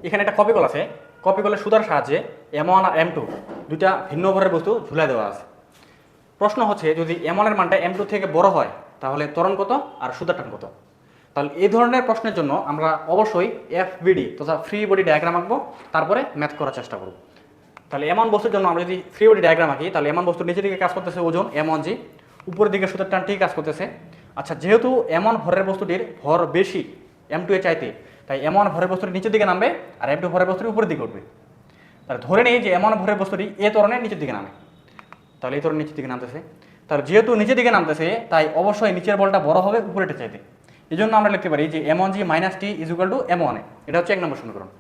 এখানে একটা copy call আছে, কপি কলের সুতার সাহায্যে M1 আর M2 দুইটা ভিন্ন ভরের বস্তু ঝুলাই দেওয়া আছে। প্রশ্ন হচ্ছে যদি M1 এর মানটা M2 থেকে বড় হয় তাহলে ত্বরণ কত আর সুতার টান কত। তাহলে এই ধরনের প্রশ্নের জন্য আমরা অবশ্যই FBD তথা ফ্রি বডি ডায়াগ্রাম আঁকবো, তারপরে ম্যাথ করার চেষ্টা করব। তাহলে এমন বস্তুর জন্য আমরা যদি ফ্রি বডি ডায়াগ্রাম আঁকি, তাহলে এমন বস্তুর নিচের দিকে কাজ করতেছে ওজন M1G, উপরের দিকে সুতার টান T কাজ করতেছে। আচ্ছা, যেহেতু M1 ভরের বস্তুটির ভর বেশি M2 এর চাইতে, তাই M1 ভরের বস্তুটি নিচের দিকে নামবে আর M2 ভরের বস্তুটি উপরের দিকে উঠবে। তাহলে ধরে নেই যে M1 ভরের বস্তুটি এ ত্বরণের নিচের দিকে নামে, তাহলে এই ত্বরণ নিচের দিকে নামতেছে। তাহলে যেহেতু নিচের দিকে নামতেছে, তাই অবশ্যই নিচের বলটা বড় হবে উপরেটা চাইতে। এই জন্য আমরা লিখতে পারি যে M1G minus T is equal to M1 এ। এটা হচ্ছে 1 নম্বর সমীকরণ।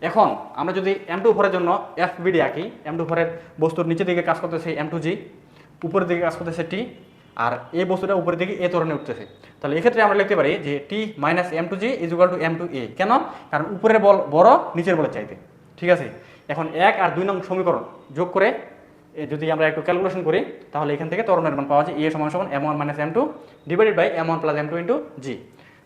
এখন আমরা যদি M2 ভরের জন্য FBD আঁকি, M2 ভরের বস্তুর নিচের দিকে কাজ করতেছে M2G, উপরের দিকে কাজ করতেছে T, আর এই বস্তুটা উপরের দিকে এ ত্বরণে উঠতেছে। তাহলে এক্ষেত্রে আমরা লিখতে পারি যে T minus M2G is equal to M2A। কেন? কারণ উপরের বল বড় নিচের বলের চাইতে। ঠিক আছে, এখন 1 আর 2 নং সমীকরণ যোগ করে যদি আমরা একটু ক্যালকুলেশন করি, তাহলে এখান থেকে ত্বরণের মান পাওয়া যায় A সমান সমান M1 minus M2 divided by M1 plus M2 into G।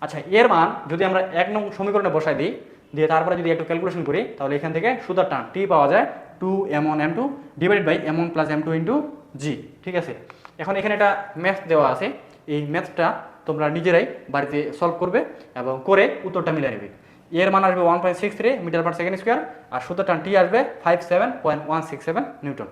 আচ্ছা, এর মান যদি আমরা 1 নং সমীকরণে বসাই দিই, দিয়ে তারপরে যদি একটু ক্যালকুলেশন করি, তাহলে এখান থেকে সুতার টান T পাওয়া যায় 2M1 M2 divided by M1 plus M2 into G। ঠিক আছে, এখন এখানে একটা ম্যাথ দেওয়া আছে, এই ম্যাথটা তোমরা নিজেরাই বাড়িতে সলভ করবে এবং করে উত্তরটা মিলিয়ে নেবে। এর মান আসবে 1.63 মিটার পার সেকেন্ড স্কোয়ার, আর সুতার টান T আসবে 57.167 নিউটন।